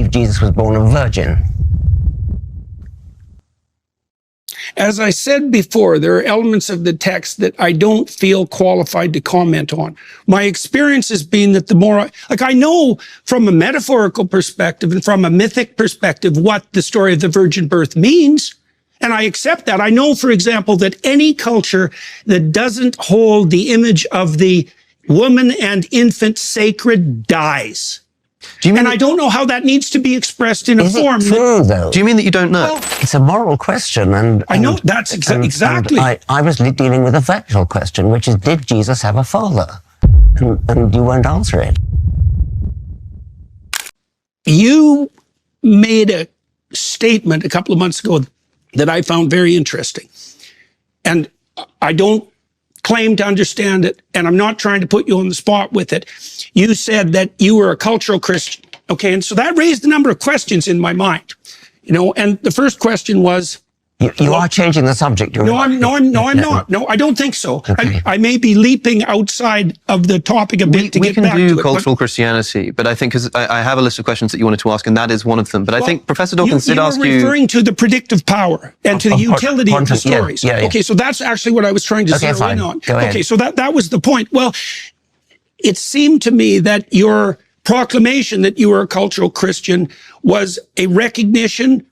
believe Jesus was born a virgin? As I said before, there are elements of the text that I don't feel qualified to comment on. My experience has been that the more, I know from a metaphorical perspective and from a mythic perspective what the story of the virgin birth means, and I accept that. I know, for example, that any culture that doesn't hold the image of the woman and infant sacred dies. And I don't know how that needs to be expressed in a form. Is it true, though? Do you mean that you don't know? Well, it's a moral question, and I know that's exactly. And I was dealing with a factual question, which is, did Jesus have a father? And you won't answer it. You made a statement a couple of months ago that I found very interesting, and I don't claim to understand it, and I'm not trying to put you on the spot with it. You said that you were a cultural Christian, okay? And so that raised a number of questions in my mind, and the first question was... You are changing the subject. No, I'm not. No, I don't think so. Okay. I may be leaping outside of the topic a bit to get back to it. We can do cultural Christianity, but I think, because I have a list of questions that you wanted to ask, and that is one of them. But I think Professor Dawkins did ask you... You were referring to the predictive power and to the utility of the stories. Yeah. Okay, so that's actually what I was trying to zero in on. Go ahead. Okay, so that was the point. Well, it seemed to me that your proclamation that you were a cultural Christian was a recognition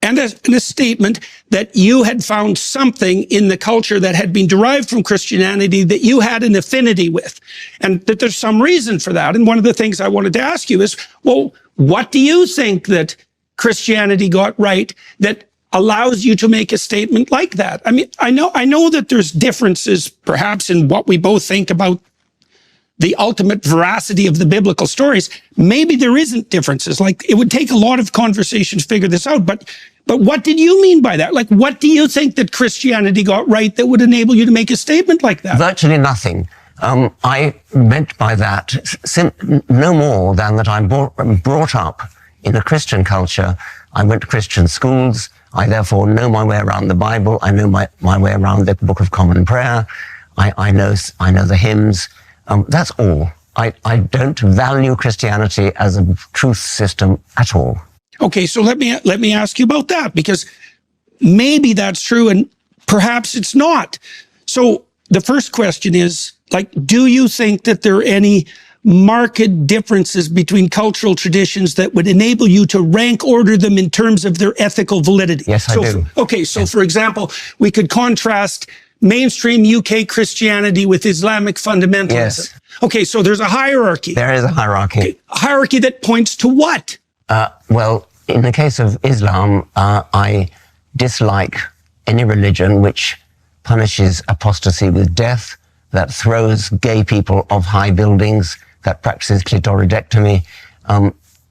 and a statement that you had found something in the culture that had been derived from Christianity that you had an affinity with, and that there's some reason for that. And one of the things I wanted to ask you is, well, what do you think that Christianity got right that allows you to make a statement like that? I mean, I know that there's differences perhaps in what we both think about the ultimate veracity of the biblical stories. Maybe there isn't differences. Like, it would take a lot of conversation to figure this out, but what did you mean by that? Like, what do you think that Christianity got right that would enable you to make a statement like that? Virtually nothing. I meant by that no more than that I'm brought up in a Christian culture. I went to Christian schools. I therefore know my way around the Bible. I know my way around the Book of Common Prayer. I know the hymns. That's all. I don't value Christianity as a truth system at all. Okay, so let me ask you about that, because maybe that's true and perhaps it's not. So the first question is, like, do you think that there are any marked differences between cultural traditions that would enable you to rank order them in terms of their ethical validity? Yes, I do. Okay, so for example, we could contrast mainstream UK Christianity with Islamic fundamentalism. Yes. Okay, so there's a hierarchy. There is a hierarchy. Okay, a hierarchy that points to what? Well, in the case of Islam, I dislike any religion which punishes apostasy with death, that throws gay people off high buildings, that practices clitoridectomy.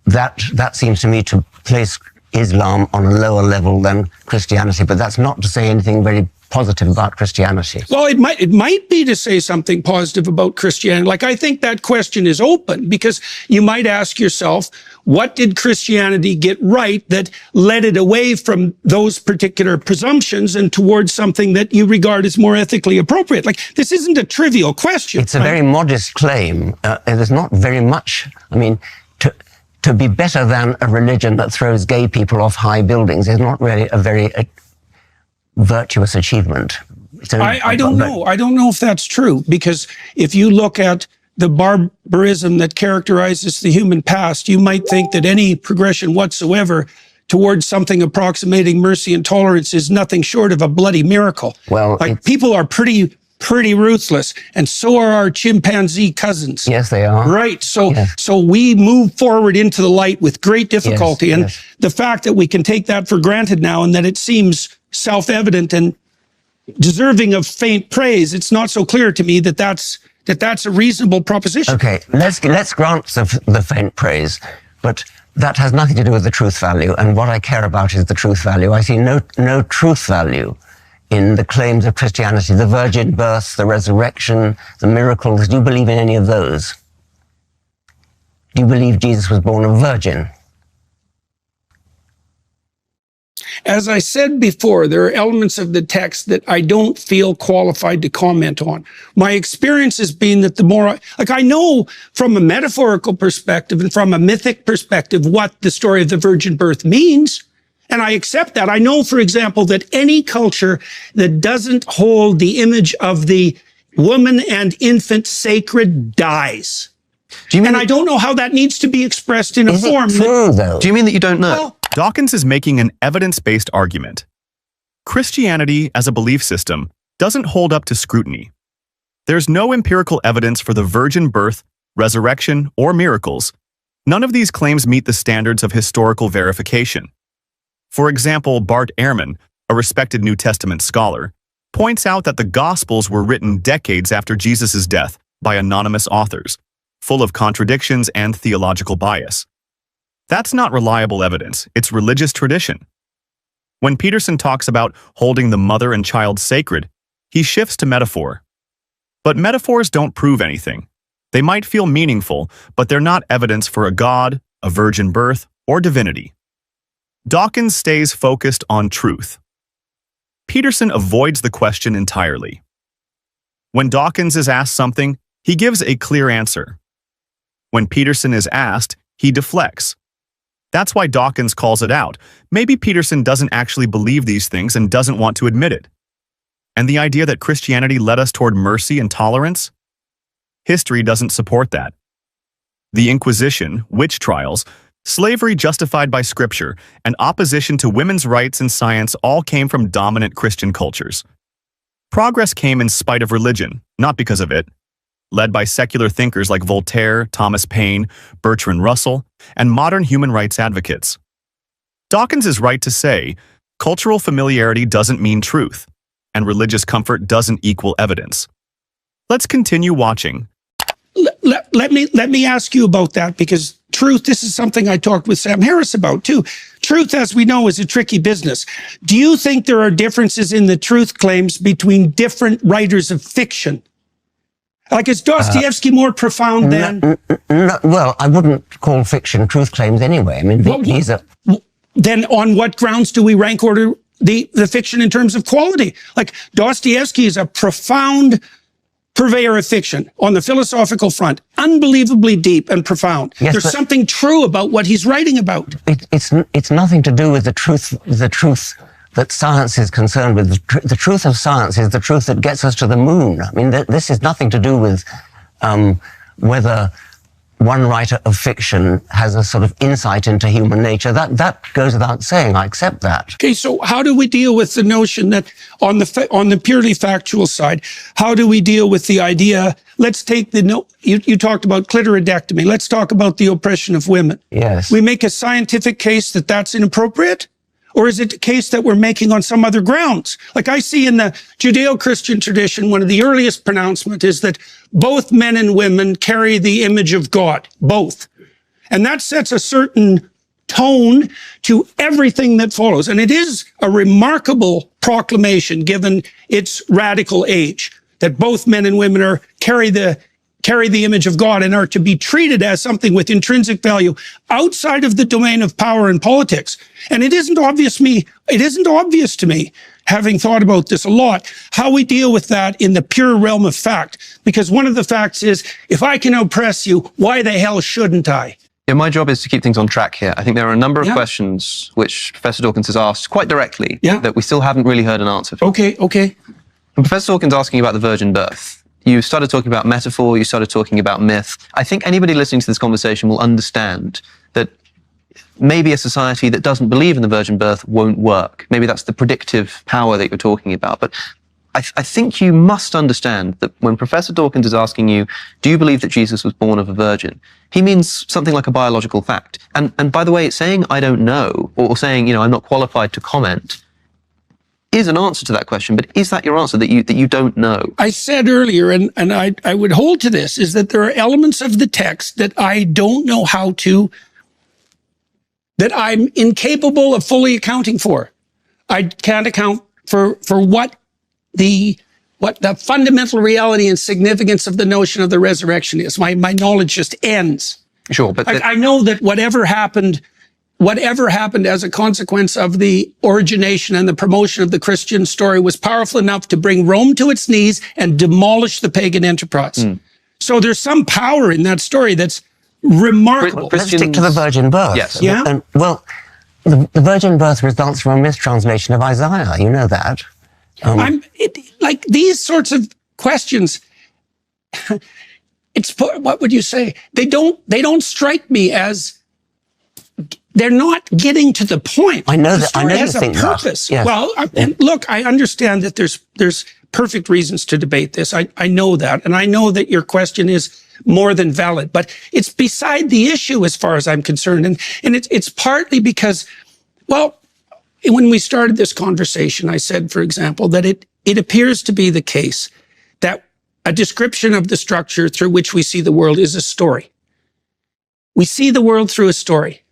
That seems to me to place Islam on a lower level than Christianity, but that's not to say anything very positive about Christianity. Well, it might be to say something positive about Christianity. Like, I think that question is open, because you might ask yourself, what did Christianity get right that led it away from those particular presumptions and towards something that you regard as more ethically appropriate? Like, this isn't a trivial question. It's a very modest claim. There's not very much. I mean, to be better than a religion that throws gay people off high buildings is not really a very virtuous achievement. I don't know. I don't know if that's true, because if you look at the barbarism that characterizes the human past, you might think that any progression whatsoever towards something approximating mercy and tolerance is nothing short of a bloody miracle. Well, like, people are pretty ruthless, and so are our chimpanzee cousins. Yes, they are. Right. So, yes. So we move forward into the light with great difficulty. Yes, and yes. The fact that we can take that for granted now, and that it seems self-evident and deserving of faint praise, it's not so clear to me that that's a reasonable proposition. Okay, let's grant the faint praise, but that has nothing to do with the truth value, and what I care about is the truth value. I see no truth value in the claims of Christianity, the virgin birth, the resurrection, the miracles. Do you believe in any of those? Do you believe Jesus was born a virgin? As I said before, there are elements of the text that I don't feel qualified to comment on. My experience has been that the more, I know from a metaphorical perspective and from a mythic perspective what the story of the virgin birth means, and I accept that. I know, for example, that any culture that doesn't hold the image of the woman and infant sacred dies. And I don't know how that needs to be expressed in a form. True, though? Do you mean that you don't know? Well, Dawkins is making an evidence-based argument. Christianity as a belief system doesn't hold up to scrutiny. There's no empirical evidence for the virgin birth, resurrection, or miracles. None of these claims meet the standards of historical verification. For example, Bart Ehrman, a respected New Testament scholar, points out that the Gospels were written decades after Jesus' death by anonymous authors, full of contradictions and theological bias. That's not reliable evidence, it's religious tradition. When Peterson talks about holding the mother and child sacred, he shifts to metaphor. But metaphors don't prove anything. They might feel meaningful, but they're not evidence for a god, a virgin birth, or divinity. Dawkins stays focused on truth. Peterson avoids the question entirely. When Dawkins is asked something, he gives a clear answer. When Peterson is asked, he deflects. That's why Dawkins calls it out. Maybe Peterson doesn't actually believe these things and doesn't want to admit it. And the idea that Christianity led us toward mercy and tolerance? History doesn't support that. The Inquisition, witch trials, slavery justified by Scripture, and opposition to women's rights and science all came from dominant Christian cultures. Progress came in spite of religion, not because of it. Led by secular thinkers like Voltaire, Thomas Paine, Bertrand Russell, and modern human rights advocates. Dawkins is right to say, cultural familiarity doesn't mean truth, and religious comfort doesn't equal evidence. Let's continue watching. Let me ask you about that, because truth, this is something I talked with Sam Harris about too. Truth, as we know, is a tricky business. Do you think there are differences in the truth claims between different writers of fiction? Like, is Dostoevsky more profound than... No, well, I wouldn't call fiction truth claims anyway. I mean, these are... Then on what grounds do we rank order the fiction in terms of quality? Like, Dostoevsky is a profound purveyor of fiction on the philosophical front, unbelievably deep and profound. Yes, There's something true about what he's writing about. It's nothing to do with the truth that science is concerned with. The truth of science is the truth that gets us to the moon. I mean, this is nothing to do with whether one writer of fiction has a sort of insight into human nature. That goes without saying. I accept that. Okay, so how do we deal with the notion that on the purely factual side, how do we deal with the idea, let's take you talked about clitoridectomy, let's talk about the oppression of women. Yes. We make a scientific case that that's inappropriate? Or is it a case that we're making on some other grounds? Like I see in the Judeo-Christian tradition, one of the earliest pronouncements is that both men and women carry the image of God, both. And that sets a certain tone to everything that follows. And it is a remarkable proclamation given its radical age, that both men and women carry the image of God and are to be treated as something with intrinsic value outside of the domain of power and politics. And it isn't obvious to me, having thought about this a lot, how we deal with that in the pure realm of fact. Because one of the facts is, if I can oppress you, why the hell shouldn't I? Yeah, my job is to keep things on track here. I think there are a number of questions which Professor Dawkins has asked quite directly that we still haven't really heard an answer for. Okay. And Professor Dawkins asking about the virgin birth. You started talking about metaphor, you started talking about myth. I think anybody listening to this conversation will understand that maybe a society that doesn't believe in the virgin birth won't work. Maybe that's the predictive power that you're talking about. But I think you must understand that when Professor Dawkins is asking you, do you believe that Jesus was born of a virgin? He means something like a biological fact. And by the way, saying I don't know, or saying, I'm not qualified to comment, is an answer to that question, but is that your answer, that you don't know? I said earlier, and I would hold to this, is that there are elements of the text that I don't know that I'm incapable of fully accounting for. I can't account for what the fundamental reality and significance of the notion of the resurrection is. My knowledge just ends. Sure, but I know that whatever happened whatever happened as a consequence of the origination and the promotion of the Christian story was powerful enough to bring Rome to its knees and demolish the pagan enterprise. So there's some power in that story that's remarkable. Let's stick to the virgin birth. Yes. Yeah. And, well, the virgin birth results from a mistranslation of Isaiah. You know that. Like these sorts of questions, what would you say? They don't strike me as, they're not getting to the point. I know the that. story I know has you a think purpose. that. Yes. Well, and look, I understand that there's perfect reasons to debate this. I know that, and I know that your question is more than valid, but it's beside the issue as far as I'm concerned, and it's partly because, well, when we started this conversation, I said, for example, that it appears to be the case that a description of the structure through which we see the world is a story. We see the world through a story.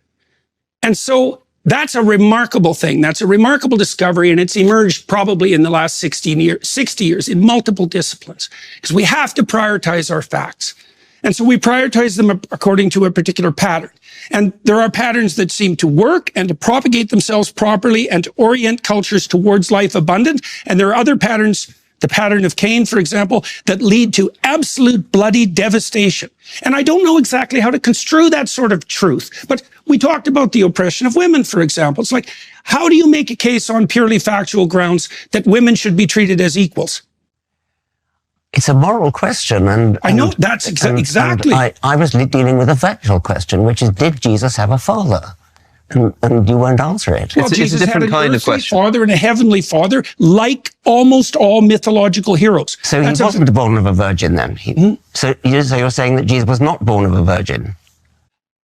And so that's a remarkable thing. That's a remarkable discovery, and it's emerged probably in the last 60 years in multiple disciplines, because we have to prioritize our facts. And so we prioritize them according to a particular pattern. And there are patterns that seem to work and to propagate themselves properly and to orient cultures towards life abundant. And there are other patterns, the pattern of Cain, for example, that lead to absolute bloody devastation. And I don't know exactly how to construe that sort of truth. But we talked about the oppression of women, for example. It's like, how do you make a case on purely factual grounds that women should be treated as equals? It's a moral question, and I know that's exactly. And I was dealing with a factual question, which is, did Jesus have a father? And you won't answer it. Well, It's a Jesus different had an kind of earthly question. father and a heavenly father, like almost all mythological heroes. So he wasn't born of a virgin then? So you're saying that Jesus was not born of a virgin?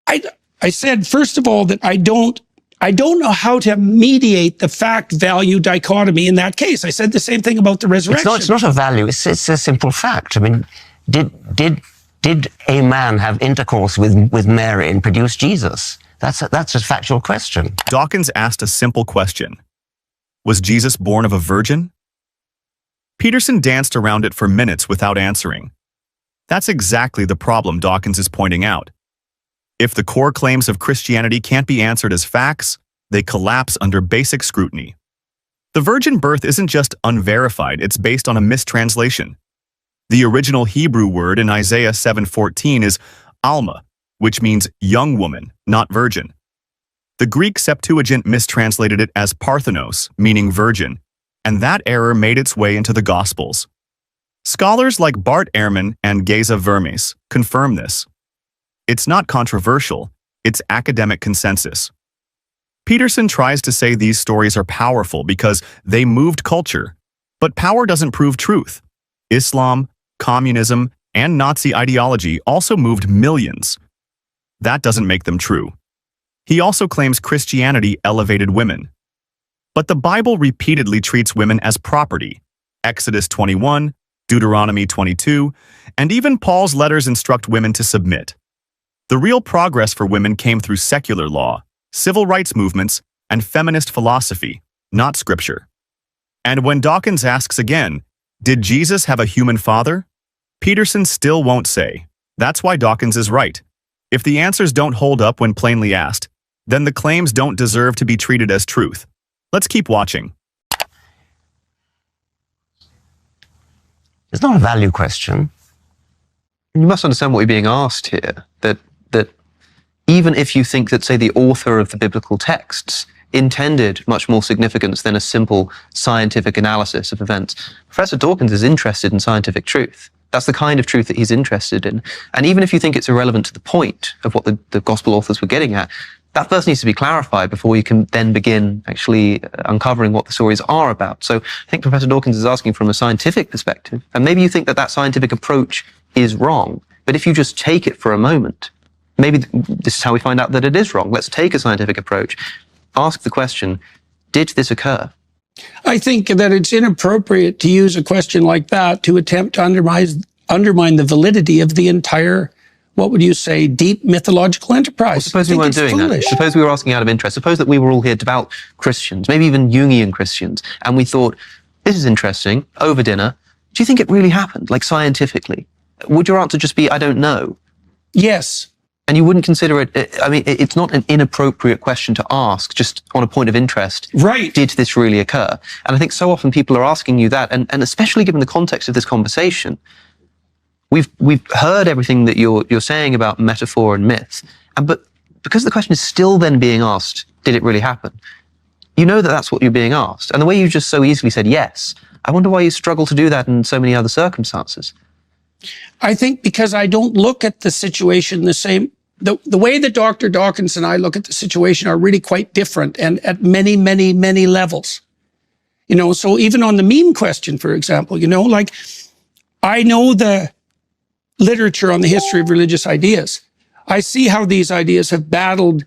I said, first of all, that I don't know how to mediate the fact-value dichotomy in that case. I said the same thing about the resurrection. It's not a value. It's a simple fact. I mean, did a man have intercourse with Mary and produce Jesus? That's a factual question. Dawkins asked a simple question. Was Jesus born of a virgin? Peterson danced around it for minutes without answering. That's exactly the problem Dawkins is pointing out. If the core claims of Christianity can't be answered as facts, they collapse under basic scrutiny. The virgin birth isn't just unverified, it's based on a mistranslation. The original Hebrew word in Isaiah 7:14 is alma, which means young woman, not virgin. The Greek Septuagint mistranslated it as parthenos, meaning virgin, and that error made its way into the Gospels. Scholars like Bart Ehrman and Geza Vermes confirm this. It's not controversial, it's academic consensus. Peterson tries to say these stories are powerful because they moved culture, but power doesn't prove truth. Islam, communism, and Nazi ideology also moved millions. That doesn't make them true. He also claims Christianity elevated women. But the Bible repeatedly treats women as property. Exodus 21, Deuteronomy 22, and even Paul's letters instruct women to submit. The real progress for women came through secular law, civil rights movements, and feminist philosophy, not scripture. And when Dawkins asks again, did Jesus have a human father? Peterson still won't say. That's why Dawkins is right. If the answers don't hold up when plainly asked, then the claims don't deserve to be treated as truth. Let's keep watching. It's not a value question. You must understand what you're being asked here, that even if you think that, say, the author of the biblical texts intended much more significance than a simple scientific analysis of events, Professor Dawkins is interested in scientific truth. That's the kind of truth that he's interested in. And even if you think it's irrelevant to the point of what the gospel authors were getting at, that first needs to be clarified before you can then begin actually uncovering what the stories are about. So I think Professor Dawkins is asking from a scientific perspective, and maybe you think that that scientific approach is wrong, but if you just take it for a moment, maybe this is how we find out that it is wrong. Let's take a scientific approach, ask the question, did this occur? I think that it's inappropriate to use a question like that to attempt to undermine the validity of the entire, what would you say, deep mythological enterprise. Well, suppose we weren't doing that. Suppose we were asking out of interest. Suppose that we were all here devout Christians, maybe even Jungian Christians, and we thought, this is interesting, over dinner. Do you think it really happened, like scientifically? Would your answer just be, I don't know? Yes. And you wouldn't consider it, I mean, it's not an inappropriate question to ask, just on a point of interest. Right. Did this really occur? And I think so often people are asking you that, and especially given the context of this conversation, we've heard everything that you're saying about metaphor and myth, but because the question is still then being asked, did it really happen? You know that that's what you're being asked. And the way you just so easily said yes, I wonder why you struggle to do that in so many other circumstances. I think because I don't look at the situation the same. The way that Dr. Dawkins and I look at the situation are really quite different, and at many, many, many levels. You know, so even on the meme question, for example, you know, like, I know the literature on the history of religious ideas. I see how these ideas have battled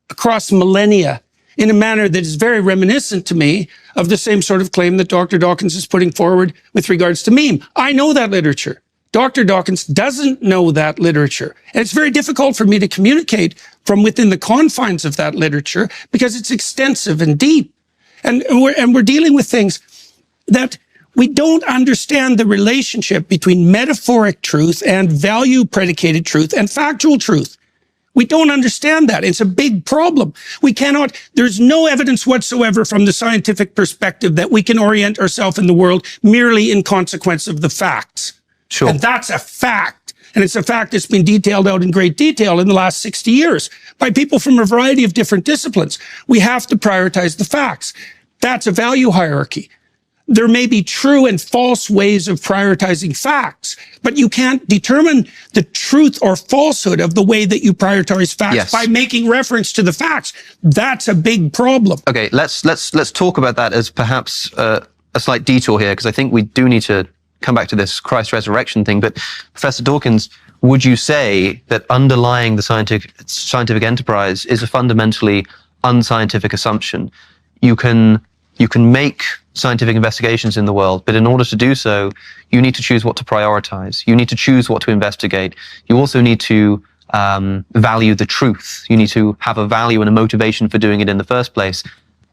across millennia in a manner that is very reminiscent to me of the same sort of claim that Dr. Dawkins is putting forward with regards to meme. I know that literature. Dr. Dawkins doesn't know that literature. And it's very difficult for me to communicate from within the confines of that literature because it's extensive and deep. And we're dealing with things that we don't understand the relationship between metaphoric truth and value predicated truth and factual truth. We don't understand that. It's a big problem. There's no evidence whatsoever from the scientific perspective that we can orient ourselves in the world merely in consequence of the facts. Sure. And that's a fact. And it's a fact that's been detailed out in great detail in the last 60 years by people from a variety of different disciplines. We have to prioritize the facts. That's a value hierarchy. There may be true and false ways of prioritizing facts, but you can't determine the truth or falsehood of the way that you prioritize facts by making reference to the facts. That's a big problem. Okay, let's talk about that as perhaps a slight detour here, because I think we do need to come back to this Christ resurrection thing. But Professor Dawkins, would you say that underlying the scientific enterprise is a fundamentally unscientific assumption? You can make scientific investigations in the world, but in order to do so, you need to choose what to prioritize. You need to choose what to investigate. You also need to value the truth. You need to have a value and a motivation for doing it in the first place.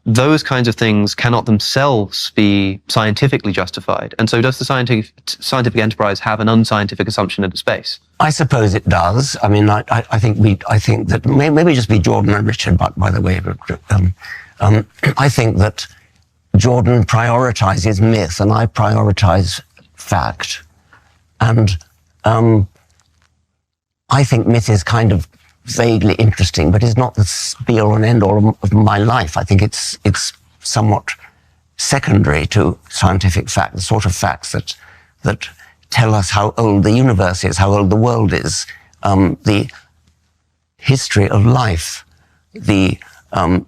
Those kinds of things cannot themselves be scientifically justified. And so does the scientific enterprise have an unscientific assumption of the space? I suppose it does. I mean, I think that maybe just be Jordan and Richard, but by the way, I think that Jordan prioritizes myth and I prioritize fact. And I think myth is kind of vaguely interesting, but is not the be-all and end-all of my life. I think it's somewhat secondary to scientific fact, the sort of facts that tell us how old the universe is, how old the world is, the history of life, the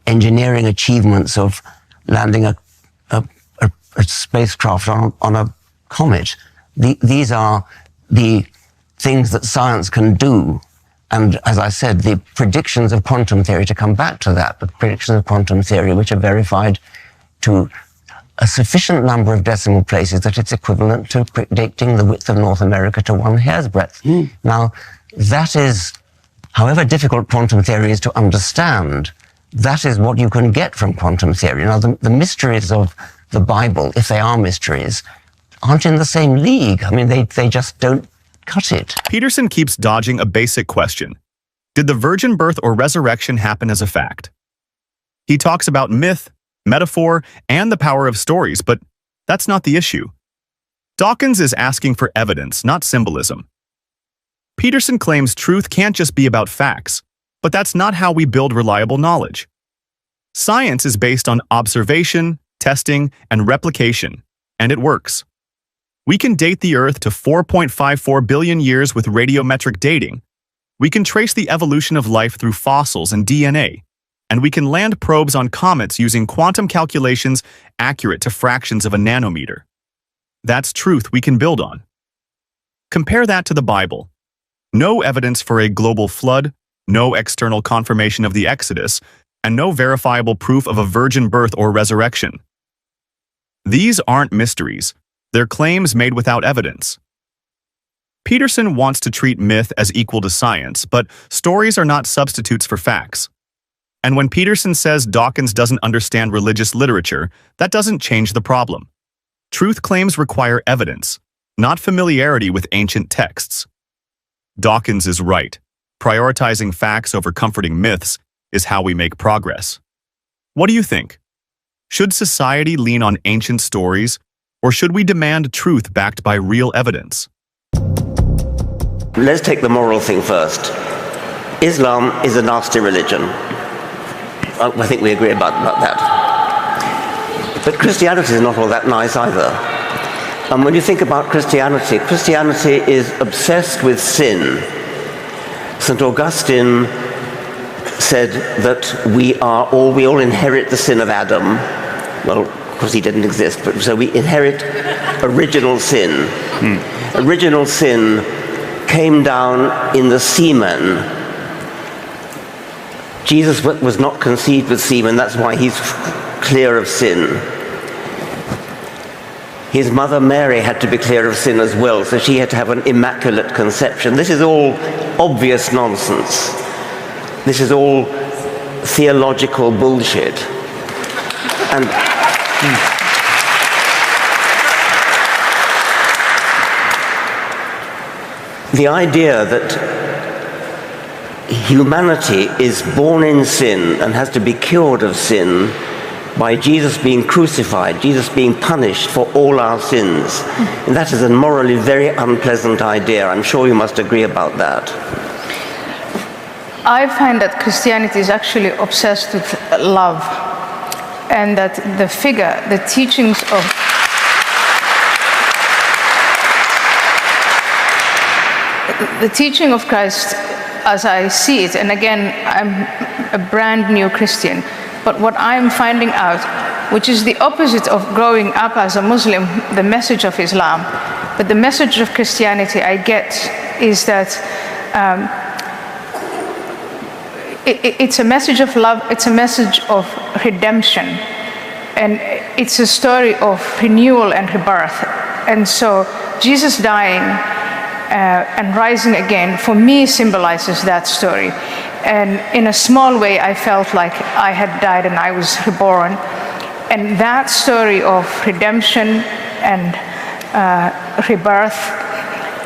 engineering achievements of landing a spacecraft on a comet. These are the things that science can do. And as I said, the predictions of quantum theory, to come back to that, the predictions of quantum theory, which are verified to a sufficient number of decimal places that it's equivalent to predicting the width of North America to one hair's breadth. Now, that is, however difficult quantum theory is to understand, that is what you can get from quantum theory. Now, the mysteries of the Bible, if they are mysteries, aren't in the same league. I mean, they just don't cut it. Peterson keeps dodging a basic question. Did the virgin birth or resurrection happen as a fact? He talks about myth, metaphor, and the power of stories, but that's not the issue. Dawkins is asking for evidence, not symbolism. Peterson claims truth can't just be about facts, but that's not how we build reliable knowledge. Science is based on observation, testing, and replication, and it works. We can date the Earth to 4.54 billion years with radiometric dating. We can trace the evolution of life through fossils and DNA. And we can land probes on comets using quantum calculations accurate to fractions of a nanometer. That's truth we can build on. Compare that to the Bible. No evidence for a global flood, no external confirmation of the Exodus, and no verifiable proof of a virgin birth or resurrection. These aren't mysteries. They're claims made without evidence. Peterson wants to treat myth as equal to science, but stories are not substitutes for facts. And when Peterson says Dawkins doesn't understand religious literature, that doesn't change the problem. Truth claims require evidence, not familiarity with ancient texts. Dawkins is right. prioritizing facts over comforting myths is how we make progress. What do you think? Should society lean on ancient stories, or should we demand truth backed by real evidence? Let's take the moral thing first. Islam is a nasty religion. I think we agree about that. But Christianity is not all that nice either. And when you think about Christianity, Christianity is obsessed with sin. St. Augustine said that we all inherit the sin of Adam. Well, of course he didn't exist, but so we inherit original sin. Original sin came down in the semen. Jesus was not conceived with semen, that's why he's clear of sin. His mother Mary had to be clear of sin as well, so she had to have an immaculate conception. This is all obvious nonsense. This is all theological bullshit. And the idea that humanity is born in sin and has to be cured of sin by Jesus being crucified, Jesus being punished for all our sins. And that is a morally very unpleasant idea. I'm sure you must agree about that. I find that Christianity is actually obsessed with love, and that the teachings of the teaching of Christ, as I see it, and again, I'm a brand new Christian, but what I'm finding out, which is the opposite of growing up as a Muslim, the message of Islam, but the message of Christianity I get is that it's a message of love, it's a message of redemption, and it's a story of renewal and rebirth. And so Jesus dying and rising again, for me, symbolizes that story. And in a small way, I felt like I had died and I was reborn. And that story of redemption and rebirth,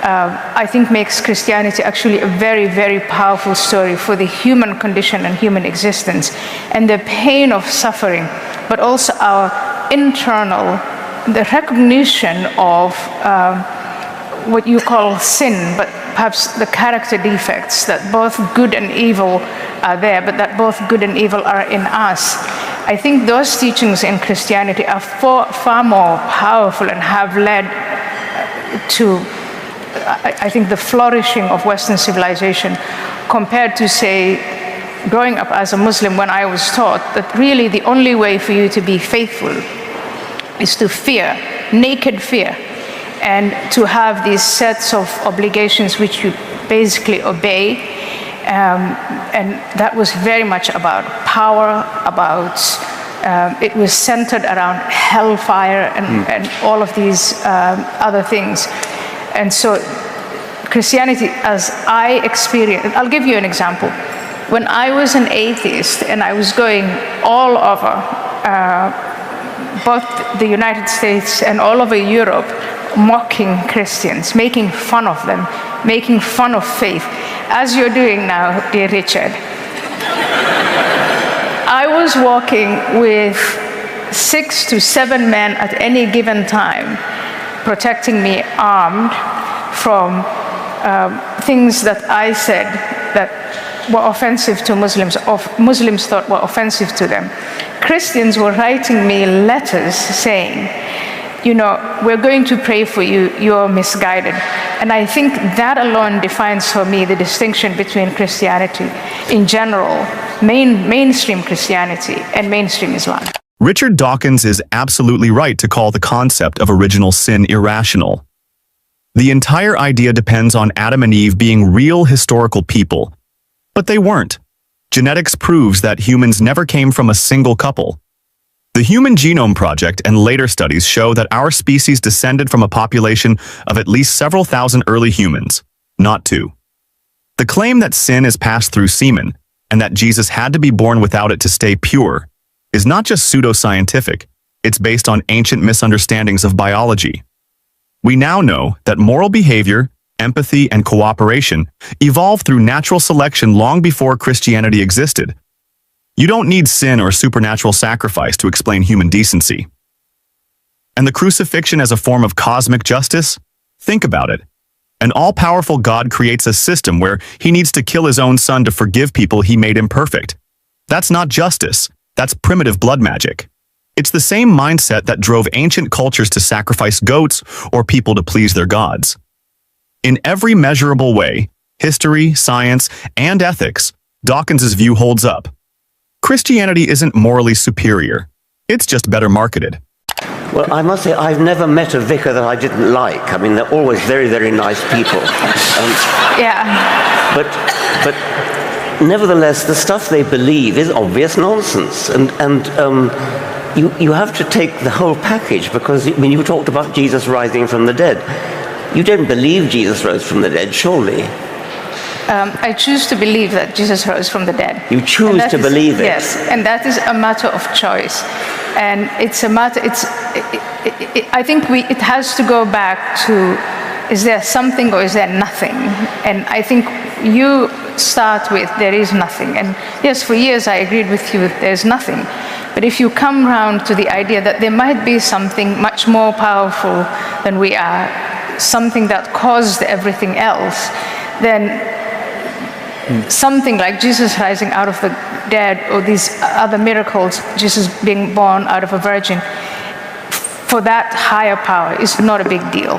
I think makes Christianity actually a very, very powerful story for the human condition and human existence, and the pain of suffering, but also our internal, the recognition of what you call sin, but perhaps the character defects, that both good and evil are there, but that both good and evil are in us. I think those teachings in Christianity are far more powerful and have led to, I think, the flourishing of Western civilization, compared to, say, growing up as a Muslim, when I was taught that really the only way for you to be faithful is to fear, naked fear, and to have these sets of obligations which you basically obey. And that was very much about power, it was centered around hellfire and all of these other things. And so Christianity, as I experienced, I'll give you an example. When I was an atheist and I was going all over both the United States and all over Europe, mocking Christians, making fun of them, making fun of faith, as you're doing now, dear Richard. I was walking with 6 to 7 men at any given time, protecting me, armed, from things that I said that were offensive to Muslims, or Muslims thought were offensive to them. Christians were writing me letters saying, you know, we're going to pray for you, you're misguided. And I think that alone defines for me the distinction between Christianity in general, mainstream Christianity, and mainstream Islam. Richard Dawkins is absolutely right to call the concept of original sin irrational. The entire idea depends on Adam and Eve being real historical people. But they weren't. Genetics proves that humans never came from a single couple. The Human Genome Project and later studies show that our species descended from a population of at least several thousand early humans, not 2. The claim that sin is passed through semen, and that Jesus had to be born without it to stay pure, is not just pseudoscientific, it's based on ancient misunderstandings of biology. We now know that moral behavior, empathy, and cooperation evolved through natural selection long before Christianity existed. You don't need sin or supernatural sacrifice to explain human decency. And the crucifixion as a form of cosmic justice? Think about it. An all-powerful God creates a system where he needs to kill his own son to forgive people he made imperfect. That's not justice. That's primitive blood magic. It's the same mindset that drove ancient cultures to sacrifice goats or people to please their gods. In every measurable way, history, science, and ethics, Dawkins's view holds up. Christianity isn't morally superior. It's just better marketed. Well, I must say, I've never met a vicar that I didn't like. I mean, they're always very, very nice people. Yeah. But nevertheless, the stuff they believe is obvious nonsense. And you have to take the whole package, because, I mean, you talked about Jesus rising from the dead. You don't believe Jesus rose from the dead, surely? I choose to believe that Jesus rose from the dead. You choose to believe it? Yes, and that is a matter of choice. And it's a matter, I think it has to go back to, is there something or is there nothing? And I think you start with, there is nothing. And yes, for years I agreed with you, there's nothing. But if you come round to the idea that there might be something much more powerful than we are, something that caused everything else, then something like Jesus rising out of the dead, or these other miracles, Jesus being born out of a virgin, for that higher power is not a big deal.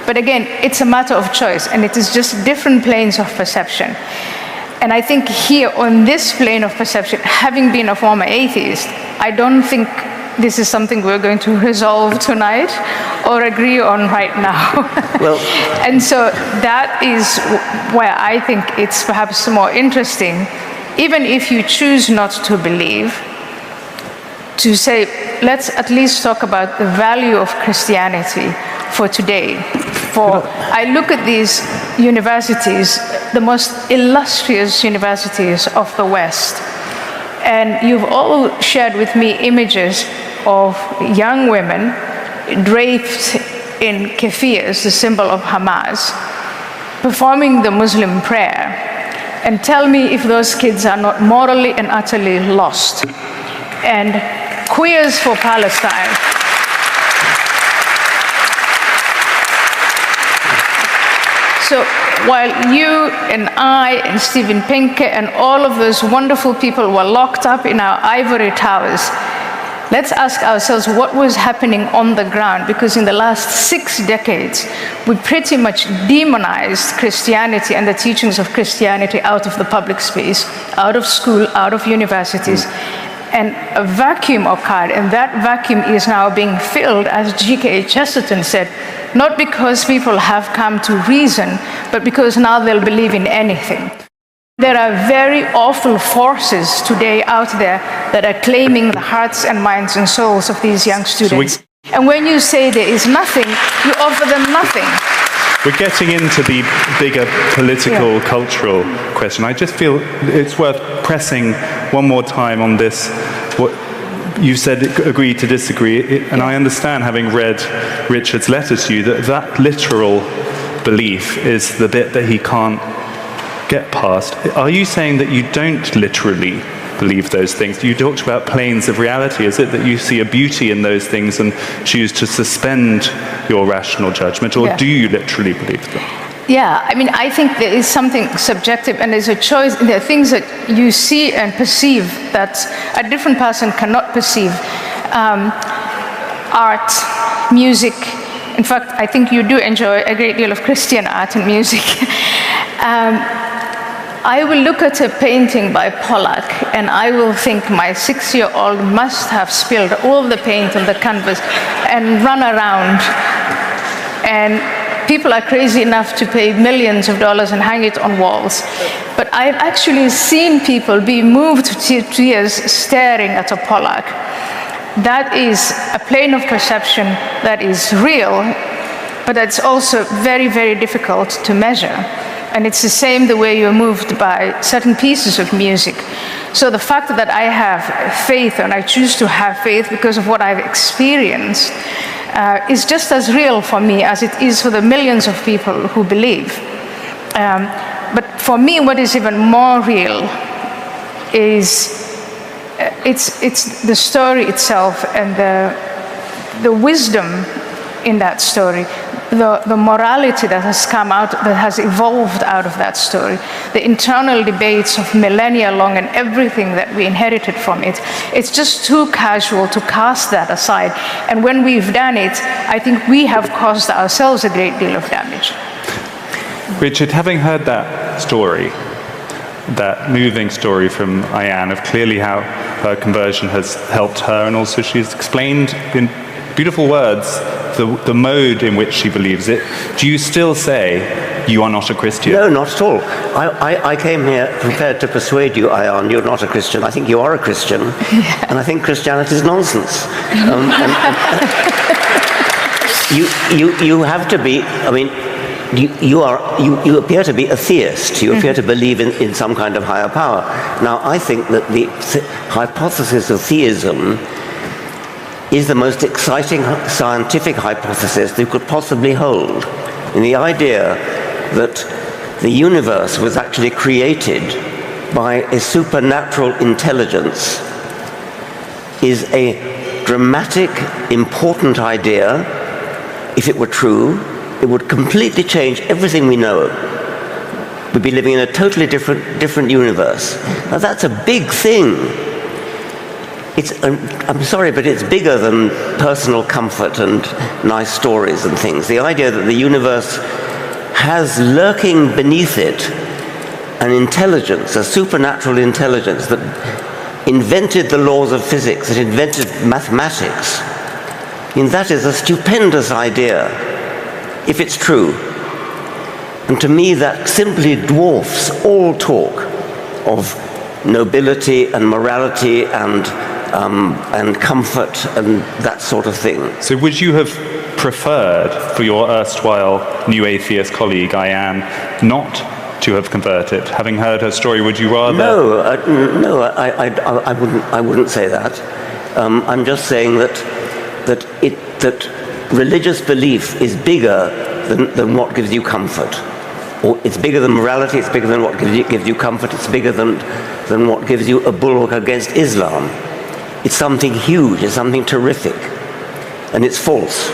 But again, it's a matter of choice, and it is just different planes of perception. And I think here on this plane of perception, having been a former atheist, I don't think this is something we're going to resolve tonight or agree on right now. Well, and so that is where I think it's perhaps more interesting, even if you choose not to believe, to say, let's at least talk about the value of Christianity for today. For I look at these universities, the most illustrious universities of the West, and you've all shared with me images of young women draped in kefirs, the symbol of Hamas, performing the Muslim prayer. And tell me if those kids are not morally and utterly lost. And Queers for Palestine. So while you and I and Stephen Pinker and all of those wonderful people were locked up in our ivory towers, let's ask ourselves what was happening on the ground, because in the last 6 decades, we pretty much demonized Christianity and the teachings of Christianity out of the public space, out of school, out of universities. And a vacuum occurred, and that vacuum is now being filled, as G.K. Chesterton said, not because people have come to reason, but because now they'll believe in anything. There are very awful forces today out there that are claiming the hearts and minds and souls of these young students. And when you say there is nothing, you offer them nothing. We're getting into the bigger political, cultural question. I just feel it's worth pressing one more time on this. What you said, agree to disagree, and I understand, having read Richard's letter to you, that literal belief is the bit that he can't get past. Are you saying that you don't literally believe those things? You talked about planes of reality. Is it that you see a beauty in those things and choose to suspend your rational judgment, or do you literally believe them? Yeah, I mean, I think there is something subjective, and there's a choice. There are things that you see and perceive that a different person cannot perceive. Art, music. In fact, I think you do enjoy a great deal of Christian art and music. I will look at a painting by Pollock, and I will think my 6-year-old must have spilled all the paint on the canvas and run around. And people are crazy enough to pay millions of dollars and hang it on walls. But I've actually seen people be moved to tears staring at a Pollock. That is a plane of perception that is real, but it's also very, very difficult to measure. And it's the same the way you're moved by certain pieces of music. So the fact that I have faith, and I choose to have faith because of what I've experienced, is just as real for me as it is for the millions of people who believe. But for me, what is even more real is it's the story itself and the wisdom in that story, the morality that has come out, that has evolved out of that story, the internal debates of millennia long and everything that we inherited from it. It's just too casual to cast that aside. And when we've done it, I think we have caused ourselves a great deal of damage. Richard, having heard that story, that moving story from Ayan of clearly how her conversion has helped her, and also she's explained in beautiful words the mode in which she believes it, do you still say you are not a Christian? No, not at all. I came here prepared to persuade you, Ayan, you're not a Christian. I think you are a Christian, and I think Christianity is nonsense. You have to be, I mean, you appear to be a theist. You appear to believe in some kind of higher power. Now, I think that the hypothesis of theism is the most exciting scientific hypothesis that you could possibly hold. And the idea that the universe was actually created by a supernatural intelligence is a dramatic, important idea. If it were true, it would completely change everything we know. We'd be living in a totally different universe. Now that's a big thing. I'm sorry, but it's bigger than personal comfort and nice stories and things. The idea that the universe has lurking beneath it an intelligence, a supernatural intelligence that invented the laws of physics, that invented mathematics. I mean, that is a stupendous idea, if it's true. And to me, that simply dwarfs all talk of nobility and morality and comfort and that sort of thing. So would you have preferred for your erstwhile new atheist colleague, Ayan, not to have converted? Having heard her story, would you rather... No, I wouldn't say that. I'm just saying that religious belief is bigger than what gives you comfort. Or it's bigger than morality, it's bigger than what gives you comfort, it's bigger than what gives you a bulwark against Islam. It's something huge, it's something terrific, and it's false.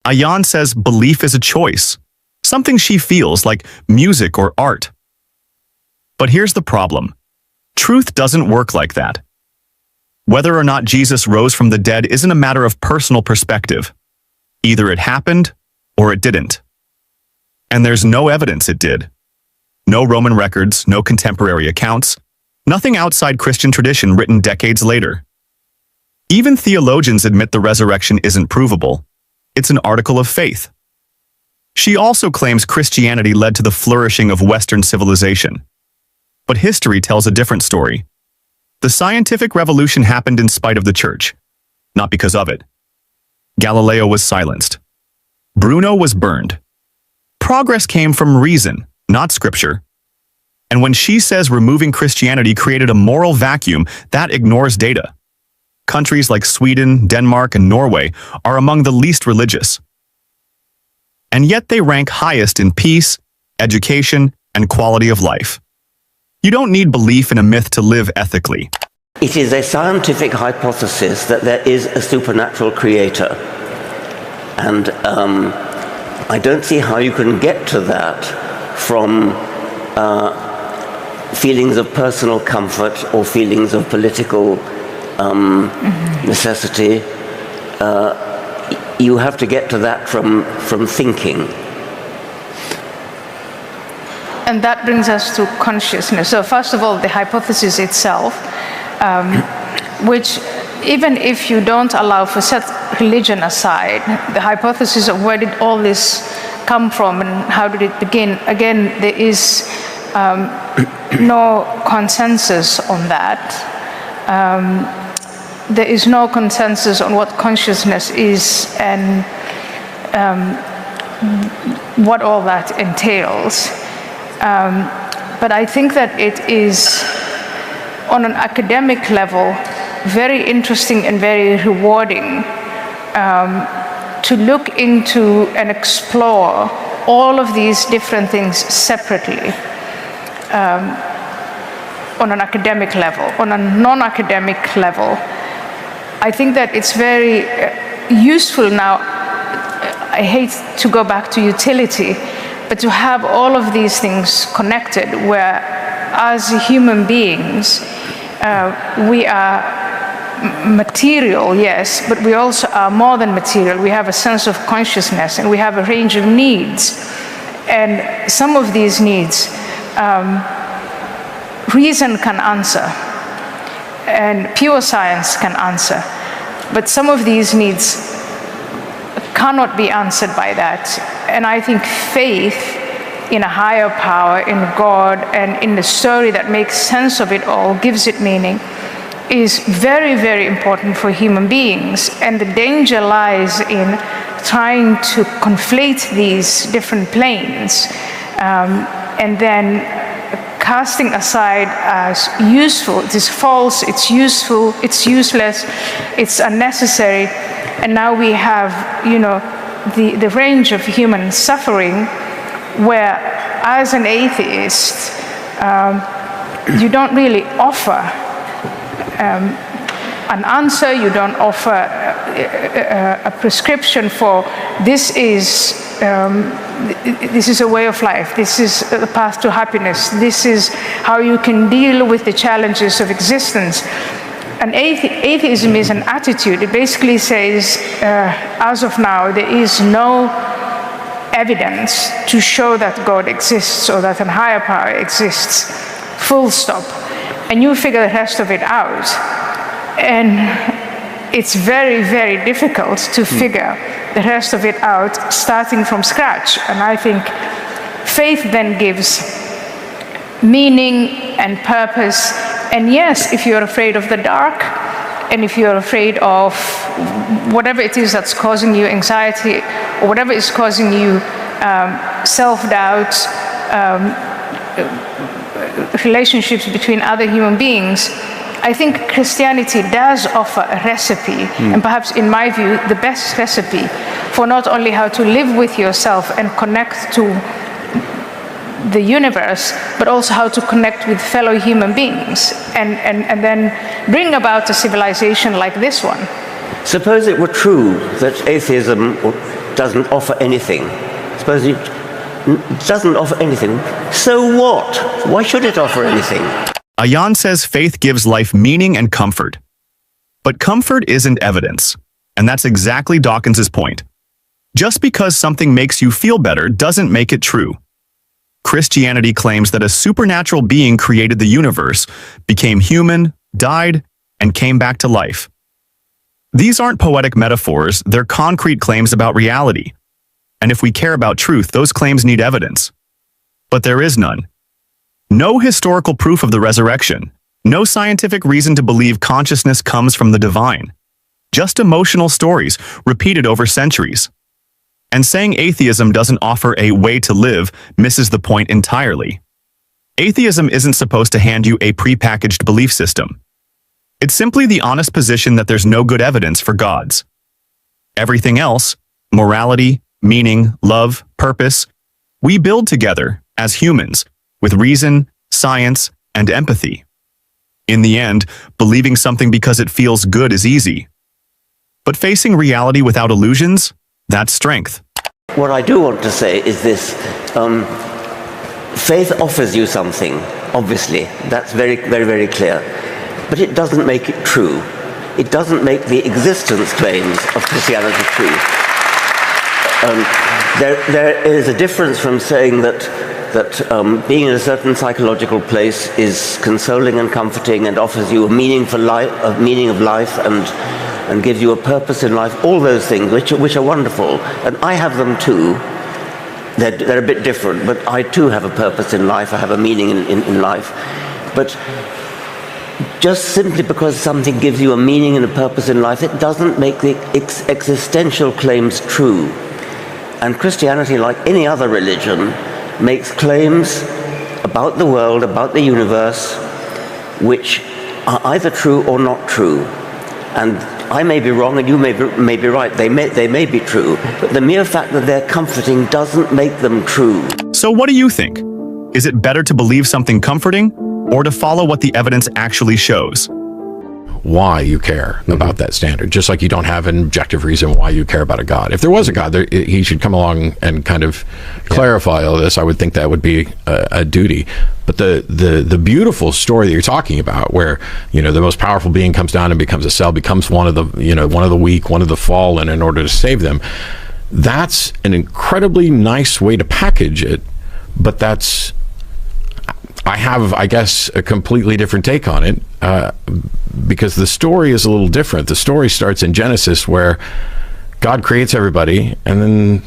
Ayan says belief is a choice, something she feels, like music or art. But here's the problem. Truth doesn't work like that. Whether or not Jesus rose from the dead isn't a matter of personal perspective. Either it happened or it didn't. And there's no evidence it did. No Roman records, no contemporary accounts, nothing outside Christian tradition written decades later. Even theologians admit the resurrection isn't provable. It's an article of faith. She also claims Christianity led to the flourishing of Western civilization. But history tells a different story. The scientific revolution happened in spite of the church, not because of it. Galileo was silenced. Bruno was burned. Progress came from reason, not scripture. And when she says removing Christianity created a moral vacuum, that ignores data. Countries like Sweden, Denmark, and Norway are among the least religious. And yet they rank highest in peace, education, and quality of life. You don't need belief in a myth to live ethically. It is a scientific hypothesis that there is a supernatural creator. And I don't see how you can get to that from feelings of personal comfort or feelings of political necessity. You have to get to that from thinking. And that brings us to consciousness. So first of all, the hypothesis itself, which even if you don't allow for set religion aside, the hypothesis of where did all this come from and how did it begin, again, there is no consensus on that. There is no consensus on what consciousness is and what all that entails. But I think that it is, on an academic level, very interesting and very rewarding to look into and explore all of these different things separately on an academic level, on a non-academic level. I think that it's very useful now. I hate to go back to utility, but to have all of these things connected, where as human beings, we are material, yes, but we also are more than material. We have a sense of consciousness, and we have a range of needs. And some of these needs, reason can answer, and pure science can answer. But some of these needs cannot be answered by that. And I think faith in a higher power, in God, and in the story that makes sense of it all, gives it meaning, is very, very important for human beings. And the danger lies in trying to conflate these different planes and then casting aside as useful. It is false, it's useful, it's useless, it's unnecessary. And now we have, the range of human suffering where, as an atheist, you don't really offer an answer, you don't offer a prescription for this is a way of life, this is the path to happiness, this is how you can deal with the challenges of existence. And atheism is an attitude. It basically says, as of now, there is no evidence to show that God exists or that a higher power exists, full stop. And you figure the rest of it out. And it's very, very difficult to figure the rest of it out starting from scratch. And I think faith then gives meaning and purpose. And yes, if you're afraid of the dark, and if you're afraid of whatever it is that's causing you anxiety, or whatever is causing you self-doubt, relationships between other human beings, I think Christianity does offer a recipe, and perhaps, in my view, the best recipe for not only how to live with yourself and connect to the universe, but also how to connect with fellow human beings, and then bring about a civilization like this one. Suppose it were true that atheism doesn't offer anything. Suppose it doesn't offer anything. So what? Why should it offer anything? Ayan says faith gives life meaning and comfort. But comfort isn't evidence, and that's exactly Dawkins's point. Just because something makes you feel better doesn't make it true. Christianity claims that a supernatural being created the universe, became human, died, and came back to life. These aren't poetic metaphors, they're concrete claims about reality. And if we care about truth, those claims need evidence. But there is none. No historical proof of the resurrection, no scientific reason to believe consciousness comes from the divine. Just emotional stories repeated over centuries. And saying atheism doesn't offer a way to live misses the point entirely. Atheism isn't supposed to hand you a prepackaged belief system. It's simply the honest position that there's no good evidence for gods. Everything else, morality, meaning, love, purpose, we build together as humans with reason, science, and empathy. In the end, believing something because it feels good is easy. But facing reality without illusions, that's strength. What I do want to say is this. Faith offers you something, obviously. That's very, very, very clear. But it doesn't make it true. It doesn't make the existence claims of Christianity true. There is a difference from saying that being in a certain psychological place is consoling and comforting and offers you a meaning of life and gives you a purpose in life, all those things which are wonderful. And I have them too. They're a bit different, but I too have a purpose in life, I have a meaning in life. But just simply because something gives you a meaning and a purpose in life, it doesn't make the existential claims true. And Christianity, like any other religion, makes claims about the world, about the universe, which are either true or not true. And I may be wrong and you may be right. They may be true. But the mere fact that they're comforting doesn't make them true. So what do you think? Is it better to believe something comforting or to follow what the evidence actually shows? Why you care about that standard, just like you don't have an objective reason why you care about a God. If there was a God, he should come along and kind of clarify all this. I would think that would be a duty. But the beautiful story that you're talking about, where the most powerful being comes down and becomes a cell, becomes one of the weak, one of the fallen, in order to save them. That's an incredibly nice way to package it, but I have, I guess, a completely different take on it, because the story is a little different. The story starts in Genesis, where God creates everybody, and then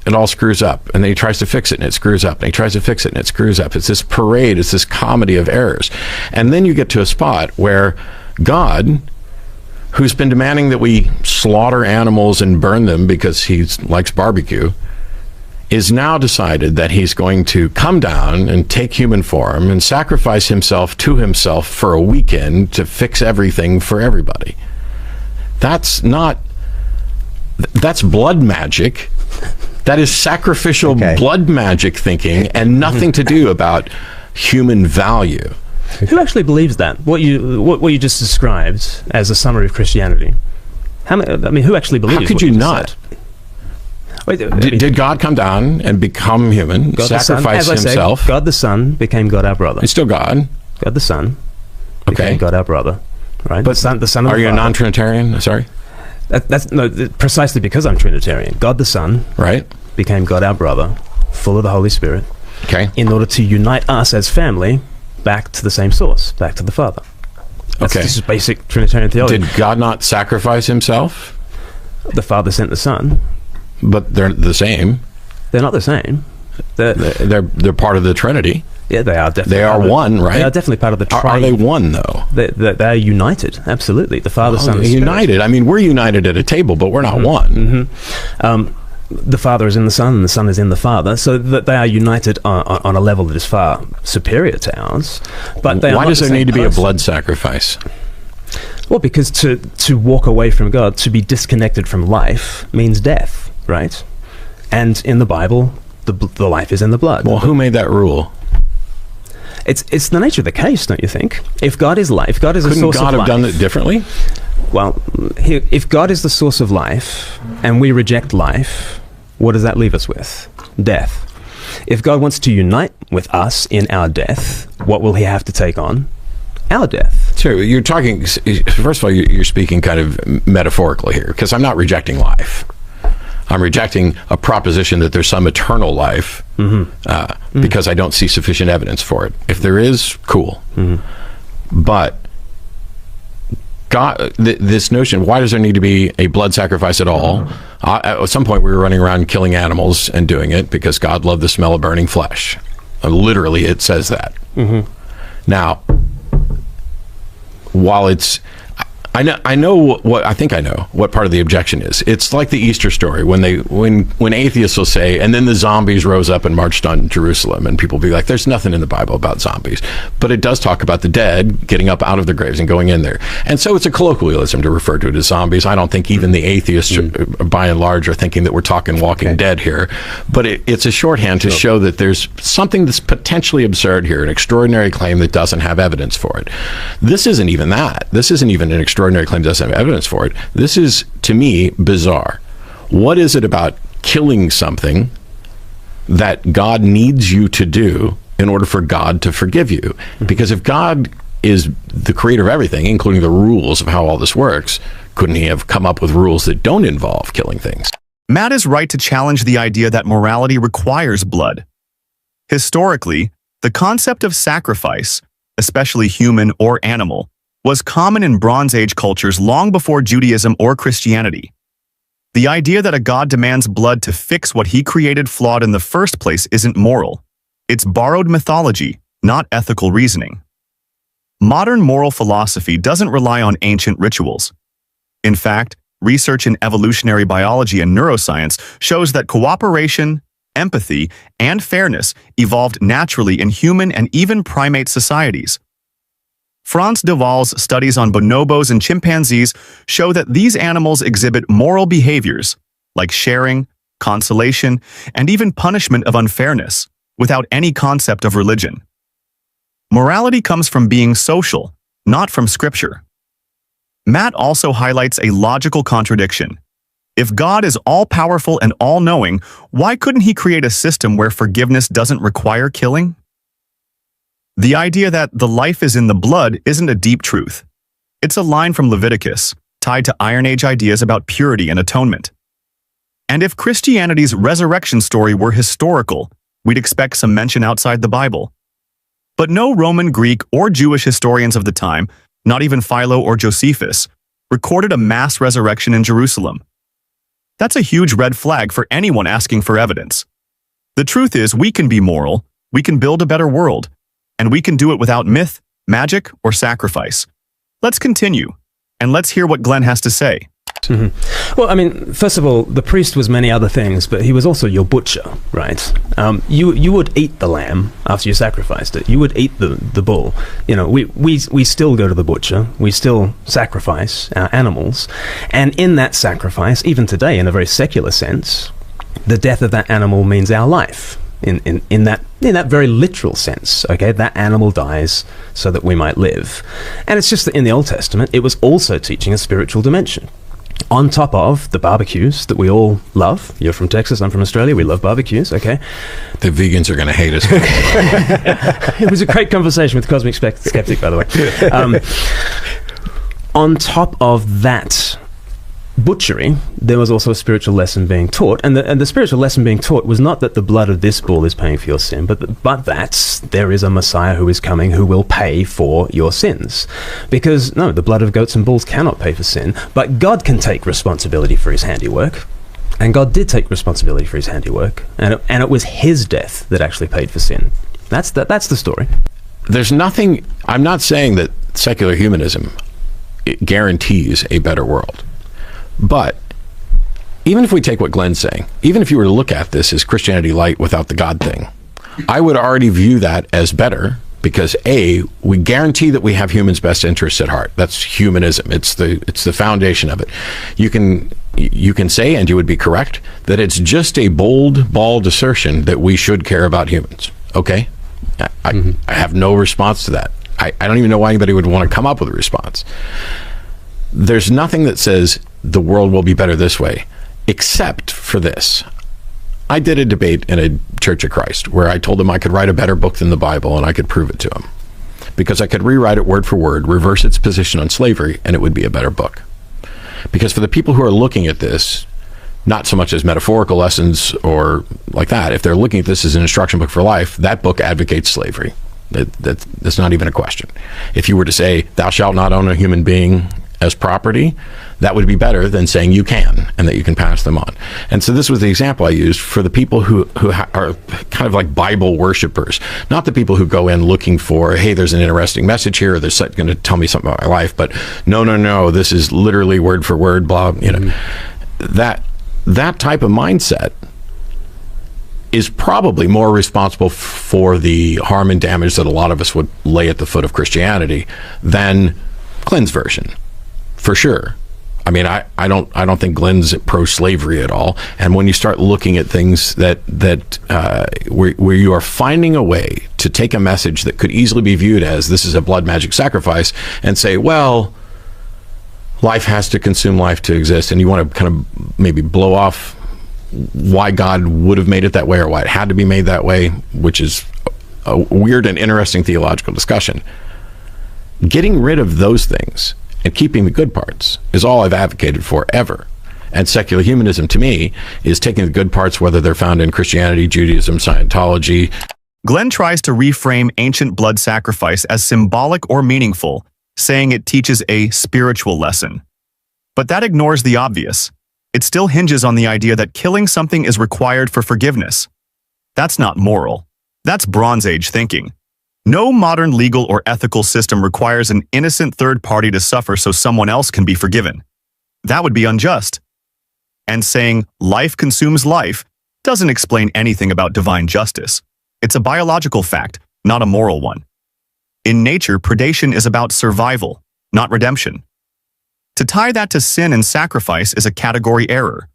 it all screws up, and then he tries to fix it, and it screws up, and he tries to fix it, and it screws up. It's this parade, it's this comedy of errors. And then you get to a spot where God, who's been demanding that we slaughter animals and burn them because he likes barbecue, is now decided that he's going to come down and take human form and sacrifice himself to himself for a weekend to fix everything for everybody. That's blood magic. That is sacrificial blood magic thinking, and nothing to do about human value. Who actually believes that? What you just described as a summary of Christianity? Who actually believes? How could you not? Wait, did God come down and become human, God sacrifice himself? Said, God the Son became God our brother. He's still God. God the Son became God our brother. Right? But the son of are you a non-Trinitarian? Sorry? That's precisely because I'm Trinitarian. God the Son became God our brother, full of the Holy Spirit, in order to unite us as family back to the same source, back to the Father. This is basic Trinitarian theology. Did God not sacrifice himself? The Father sent the Son. But they're the same. They're not the same. They're part of the Trinity. Yeah, they are definitely. They are one, right? They are definitely part of the triune. Are they one, though? They are united, absolutely. The Father, Son, and Spirit. United. I mean, we're united at a table, but we're not one. The Father is in the Son, and the Son is in the Father, so that they are united on a level that is far superior to ours. But why does there need to be a blood sacrifice? Well, because to walk away from God, to be disconnected from life, means death, right? And in the Bible, the life is in the blood. Well, who made that rule? It's the nature of the case, don't you think? If God is life, God is a source of life. Couldn't God have done it differently? Well, if God is the source of life, and we reject life, what does that leave us with? Death. If God wants to unite with us in our death, what will he have to take on? Our death. So you're talking, first of all, you're speaking kind of metaphorically here, because I'm not rejecting life. I'm rejecting a proposition that there's some eternal life because I don't see sufficient evidence for it. If there is, cool. But God, this notion, why does there need to be a blood sacrifice at all? At some point we were running around killing animals and doing it because God loved the smell of burning flesh. Literally, it says that. Now, while it's, I know what I think I know what part of the objection is. It's like the Easter story when atheists will say, and then the zombies rose up and marched on Jerusalem, and people will be like, there's nothing in the Bible about zombies, but it does talk about the dead getting up out of their graves and going in there, and so it's a colloquialism to refer to it as zombies. I don't think even the atheists, by and large, are thinking that we're talking Walking Dead here, but it's a shorthand to show that there's something that's potentially absurd here, an extraordinary claim that doesn't have evidence for it. This isn't even that. This isn't even an extraordinary claim that doesn't have evidence for it. This is, to me, bizarre. What is it about killing something that God needs you to do in order for God to forgive you? Because if God is the creator of everything, including the rules of how all this works, couldn't he have come up with rules that don't involve killing things? Matt is right to challenge the idea that morality requires blood. Historically, the concept of sacrifice, especially human or animal, was common in Bronze Age cultures long before Judaism or Christianity. The idea that a God demands blood to fix what he created flawed in the first place isn't moral. It's borrowed mythology, not ethical reasoning. Modern moral philosophy doesn't rely on ancient rituals. In fact, research in evolutionary biology and neuroscience shows that cooperation, empathy, and fairness evolved naturally in human and even primate societies. Frans de Waal's studies on bonobos and chimpanzees show that these animals exhibit moral behaviors like sharing, consolation, and even punishment of unfairness without any concept of religion. Morality comes from being social, not from scripture. Matt also highlights a logical contradiction. If God is all-powerful and all-knowing, why couldn't he create a system where forgiveness doesn't require killing? The idea that the life is in the blood isn't a deep truth. It's a line from Leviticus, tied to Iron Age ideas about purity and atonement. And if Christianity's resurrection story were historical, we'd expect some mention outside the Bible. But no Roman, Greek, or Jewish historians of the time, not even Philo or Josephus, recorded a mass resurrection in Jerusalem. That's a huge red flag for anyone asking for evidence. The truth is, we can be moral, we can build a better world, and we can do it without myth, magic, or sacrifice. Let's continue, and let's hear what Glenn has to say. Mm-hmm. Well, I mean, first of all, the priest was many other things, but he was also your butcher, right? You would eat the lamb after you sacrificed it. You would eat the bull. You know, we still go to the butcher. We still sacrifice our animals. And in that sacrifice, even today, in a very secular sense, the death of that animal means our life. In that very literal sense, okay, that animal dies so that we might live. And it's just that in the Old Testament, it was also teaching a spiritual dimension. On top of the barbecues that we all love. You're from Texas, I'm from Australia, we love barbecues, okay? The vegans are going to hate us. It was a great conversation with Cosmic Skeptic, by the way. On top of that butchery, there was also a spiritual lesson being taught, and the spiritual lesson being taught was not that the blood of this bull is paying for your sin, but that there is a Messiah who is coming who will pay for your sins. Because no, the blood of goats and bulls cannot pay for sin, but God can take responsibility for his handiwork, and God did take responsibility for his handiwork, and it was his death that actually paid for sin. That's the story. There's nothing, I'm not saying that secular humanism guarantees a better world. But even if we take what Glenn's saying, even if you were to look at this as Christianity light without the God thing, I would already view that as better because A, we guarantee that we have humans' best interests at heart. That's humanism. It's the foundation of it. You can say, and you would be correct, that it's just a bold, bald assertion that we should care about humans. Okay? I have no response to that. I don't even know why anybody would want to come up with a response. There's nothing that says the world will be better this way, except for this. I did a debate in a Church of Christ where I told them I could write a better book than the Bible and I could prove it to them. Because I could rewrite it word for word, reverse its position on slavery, and it would be a better book. Because for the people who are looking at this, not so much as metaphorical lessons or like that, if they're looking at this as an instruction book for life, that book advocates slavery. That's not even a question. If you were to say, thou shalt not own a human being as property, that would be better than saying you can and that you can pass them on. And so this was the example I used for the people who are kind of like Bible worshipers, not the people who go in looking for, hey, there's an interesting message here, or there's going to tell me something about my life, but no, this is literally word for word, blah, you know. That type of mindset is probably more responsible for the harm and damage that a lot of us would lay at the foot of Christianity than Glenn's version. For sure. I mean, I don't think Glenn's pro-slavery at all. And when you start looking at things where you are finding a way to take a message that could easily be viewed as this is a blood magic sacrifice and say, well, life has to consume life to exist, and you want to kind of maybe blow off why God would have made it that way or why it had to be made that way, which is a weird and interesting theological discussion. Getting rid of those things and keeping the good parts is all I've advocated for ever. And secular humanism, to me, is taking the good parts, whether they're found in Christianity, Judaism, Scientology. Glenn tries to reframe ancient blood sacrifice as symbolic or meaningful, saying it teaches a spiritual lesson. But that ignores the obvious. It still hinges on the idea that killing something is required for forgiveness. That's not moral. That's Bronze Age thinking. No modern legal or ethical system requires an innocent third party to suffer so someone else can be forgiven. That would be unjust. And saying life consumes life doesn't explain anything about divine justice. It's a biological fact, not a moral one. In nature, predation is about survival, not redemption. To tie that to sin and sacrifice is a category error.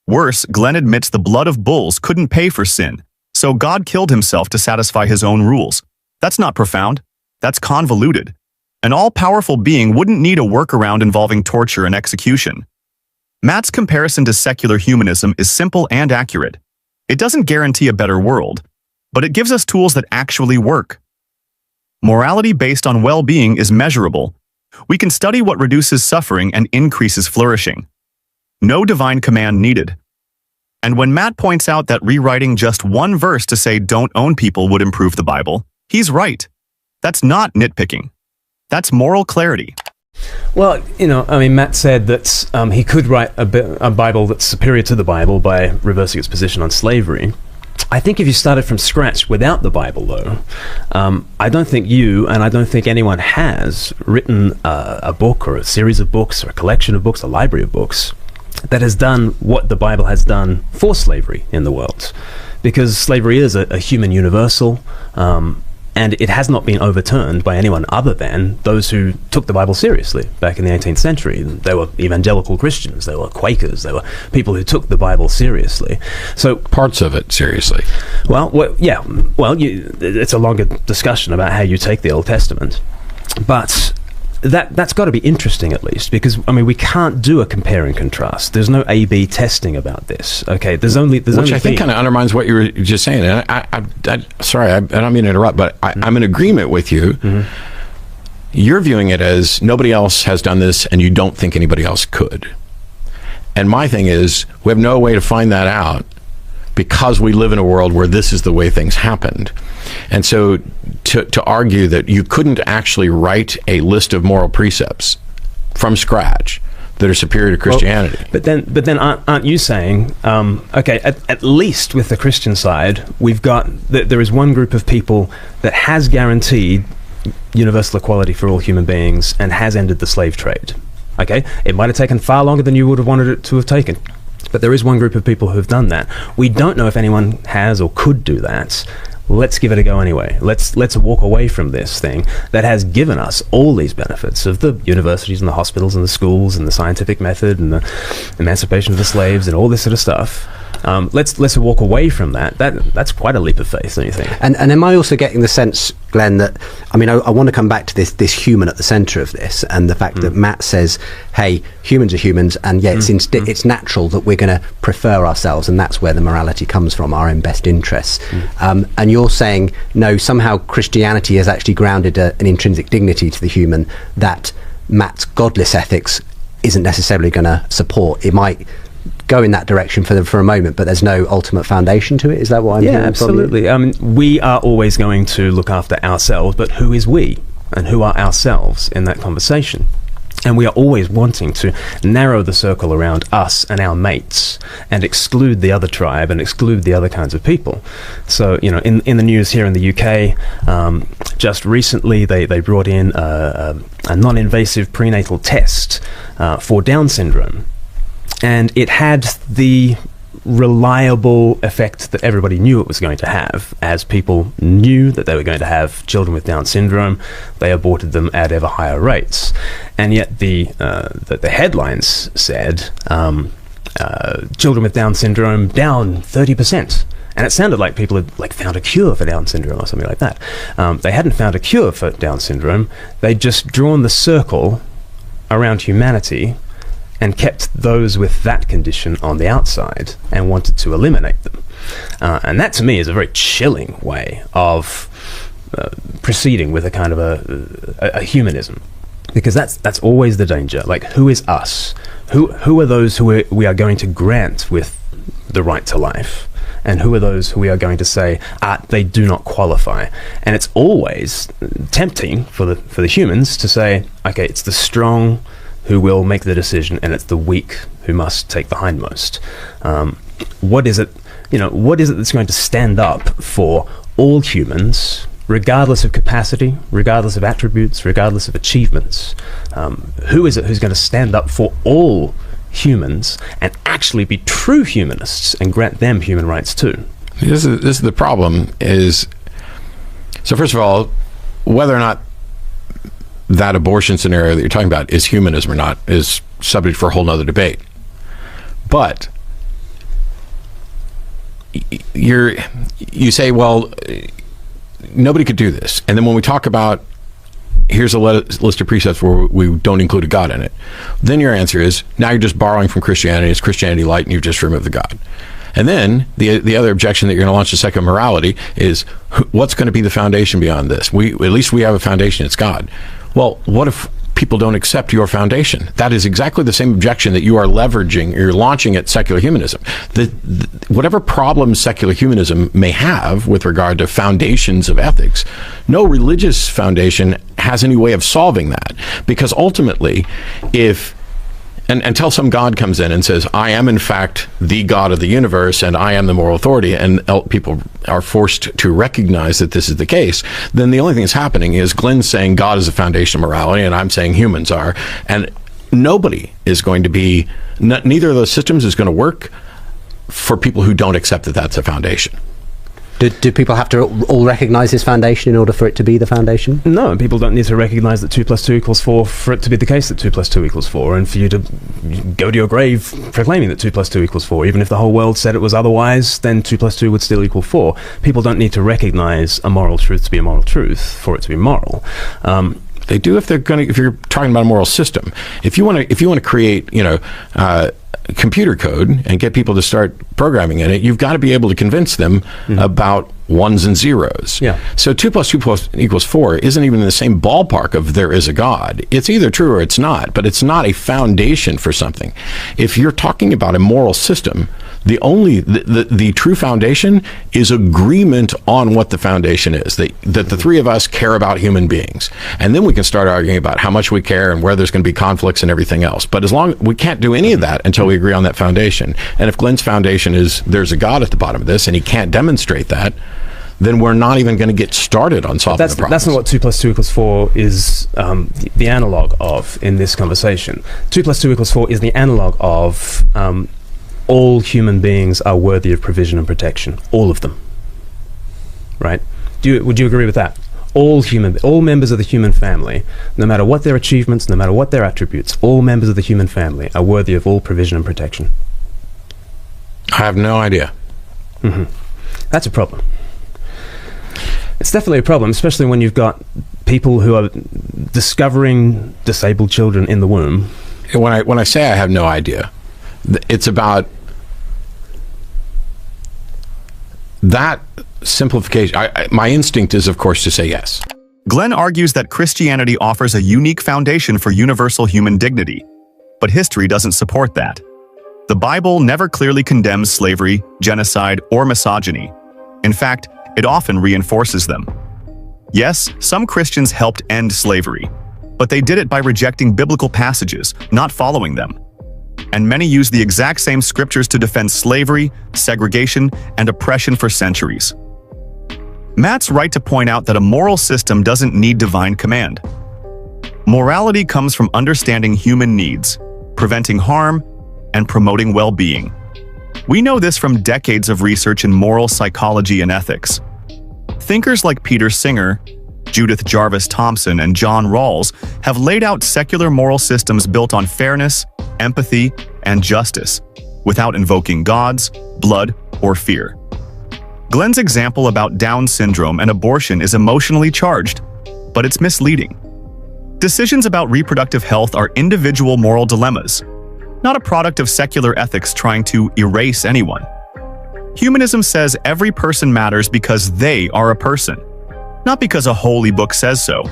Worse, Glenn admits the blood of bulls couldn't pay for sin, so God killed himself to satisfy his own rules. That's not profound. That's convoluted. An all-powerful being wouldn't need a workaround involving torture and execution. Matt's comparison to secular humanism is simple and accurate. It doesn't guarantee a better world, but it gives us tools that actually work. Morality based on well-being is measurable. We can study what reduces suffering and increases flourishing. No divine command needed. And when Matt points out that rewriting just one verse to say don't own people would improve the Bible, he's right. That's not nitpicking. That's moral clarity. Well, Matt said that he could write a Bible that's superior to the Bible by reversing its position on slavery. I think if you started from scratch without the Bible, though, I don't think you and I don't think anyone has written a book or a series of books or a collection of books, a library of books, that has done what the Bible has done for slavery in the world. Because slavery is a human universal, and it has not been overturned by anyone other than those who took the Bible seriously back in the 18th century. They were evangelical Christians, they were Quakers, they were people who took the Bible seriously. So parts of it seriously. It's a longer discussion about how you take the Old Testament, but that's got to be interesting at least, because we can't do a compare and contrast. There's no A/B testing about this. Okay, there's only which I think kind of undermines what you were just saying. And I sorry, I don't mean to interrupt, but I'm in agreement with you. Mm-hmm. You're viewing it as nobody else has done this, and you don't think anybody else could. And my thing is, we have no way to find that out, because we live in a world where this is the way things happened. And so to argue that you couldn't actually write a list of moral precepts from scratch that are superior to Christianity. Well, but then aren't you saying, at least with the Christian side, we've got, there is one group of people that has guaranteed universal equality for all human beings and has ended the slave trade. Okay, it might have taken far longer than you would have wanted it to have taken. But there is one group of people who have done that. We don't know if anyone has or could do that. Let's give it a go anyway. Let's walk away from this thing that has given us all these benefits of the universities and the hospitals and the schools and the scientific method and the emancipation of the slaves and all this sort of stuff. Let's walk away from that. That's quite a leap of faith, don't you think? And am I also getting the sense, Glenn, that I want to come back to this human at the centre of this, and the fact that Matt says, hey, humans are humans, and it's natural that we're going to prefer ourselves, and that's where the morality comes from, our own best interests. And you're saying, no, somehow Christianity has actually grounded an intrinsic dignity to the human that Matt's godless ethics isn't necessarily going to support. It might go in that direction for a moment, but there's no ultimate foundation to it. Is that what I'm hearing? Yeah, absolutely. We are always going to look after ourselves, but who is we and who are ourselves in that conversation? And we are always wanting to narrow the circle around us and our mates and exclude the other tribe and exclude the other kinds of people. So, in the news here in the UK, just recently they brought in a non-invasive prenatal test for Down syndrome. And it had the reliable effect that everybody knew it was going to have. As people knew that they were going to have children with Down syndrome, they aborted them at ever higher rates. And yet the headlines said, children with Down syndrome down 30%. And it sounded like people had found a cure for Down syndrome or something like that. They hadn't found a cure for Down syndrome. They'd just drawn the circle around humanity and kept those with that condition on the outside and wanted to eliminate them. And that, to me, is a very chilling way of proceeding with a kind of a humanism. Because that's always the danger. Who is us? Who are those who we are going to grant with the right to life? And who are those who we are going to say, they do not qualify? And it's always tempting for the humans to say, okay, it's the strong who will make the decision, and it's the weak who must take the hindmost. What is it that's going to stand up for all humans, regardless of capacity, regardless of attributes, regardless of achievements? Who is it who's going to stand up for all humans and actually be true humanists and grant them human rights too? This is the problem. So first of all, whether or not that abortion scenario that you're talking about is humanism or not is subject for a whole nother debate. But you say, well, nobody could do this. And then when we talk about, here's a list of precepts where we don't include a God in it, then your answer is, now you're just borrowing from Christianity. It's Christianity light, and you've just removed the God. And then the other objection that you're going to launch to secular morality is, what's going to be the foundation beyond this? At least we have a foundation. It's God. Well, what if people don't accept your foundation? That is exactly the same objection that you are leveraging, you're launching at secular humanism. Whatever problems secular humanism may have with regard to foundations of ethics, no religious foundation has any way of solving that. Because ultimately, until some God comes in and says, I am in fact the God of the universe and I am the moral authority, and people are forced to recognize that this is the case, then the only thing that's happening is Glenn's saying God is the foundation of morality and I'm saying humans are. And nobody is going to be, neither of those systems is going to work for people who don't accept that that's a foundation. Do people have to all recognise this foundation in order for it to be the foundation? No, people don't need to recognise that 2 + 2 = 4 for it to be the case that 2 + 2 = 4, and for you to go to your grave proclaiming that 2 + 2 = 4. Even if the whole world said it was otherwise, then 2 + 2 would still equal 4. People don't need to recognise a moral truth to be a moral truth for it to be moral. They do if you're talking about a moral system. If you want to create, computer code and get people to start programming in it, you've got to be able to convince them about ones and zeros. Yeah. So 2 + 2 = 4 isn't even in the same ballpark of there is a God. It's either true or it's not, but it's not a foundation for something. If you're talking about a moral system, the true foundation is agreement on what the foundation is, that the three of us care about human beings, and then we can start arguing about how much we care and where there's going to be conflicts and everything else. But as long we can't do any of that until we agree on that foundation. And if Glenn's foundation is there's a God at the bottom of this and he can't demonstrate that, then we're not even going to get started on solving the problem. That's not what 2 + 2 = 4 is the analog of in this conversation. 2 + 2 = 4 is the analog of all human beings are worthy of provision and protection. All of them. Right? Would you agree with that? All members of the human family, no matter what their achievements, no matter what their attributes, all members of the human family are worthy of all provision and protection. I have no idea. That's a problem. It's definitely a problem, especially when you've got people who are discovering disabled children in the womb. When I say I have no idea, it's about that simplification. My instinct is, of course, to say yes. Glenn argues that Christianity offers a unique foundation for universal human dignity, but history doesn't support that. The Bible never clearly condemns slavery, genocide, or misogyny. In fact, it often reinforces them. Yes, some Christians helped end slavery, but they did it by rejecting biblical passages, not following them. And many used the exact same scriptures to defend slavery, segregation, and oppression for centuries. Matt's right to point out that a moral system doesn't need divine command. Morality comes from understanding human needs, preventing harm, and promoting well-being. We know this from decades of research in moral psychology and ethics. Thinkers like Peter Singer, Judith Jarvis Thompson, and John Rawls have laid out secular moral systems built on fairness, empathy, and justice, without invoking gods, blood, or fear. Glenn's example about Down syndrome and abortion is emotionally charged, but it's misleading. Decisions about reproductive health are individual moral dilemmas, not a product of secular ethics trying to erase anyone. Humanism says every person matters because they are a person, not because a holy book says so.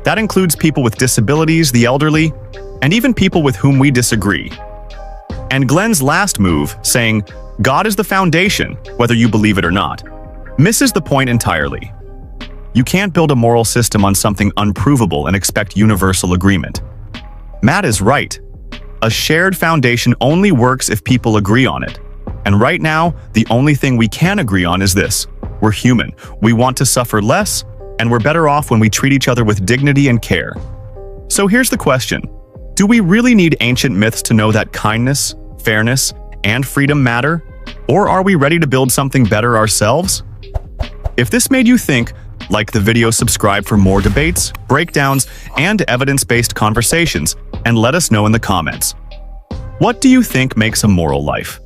That includes people with disabilities, the elderly, and even people with whom we disagree. And Glenn's last move, saying, God is the foundation, whether you believe it or not, misses the point entirely. You can't build a moral system on something unprovable and expect universal agreement. Matt is right. A shared foundation only works if people agree on it. And right now, the only thing we can agree on is this. We're human. We want to suffer less, and we're better off when we treat each other with dignity and care. So here's the question. Do we really need ancient myths to know that kindness, fairness, and freedom matter? Or are we ready to build something better ourselves? If this made you think, Like the video, subscribe for more debates, breakdowns, and evidence-based conversations, and let us know in the comments. What do you think makes a moral life?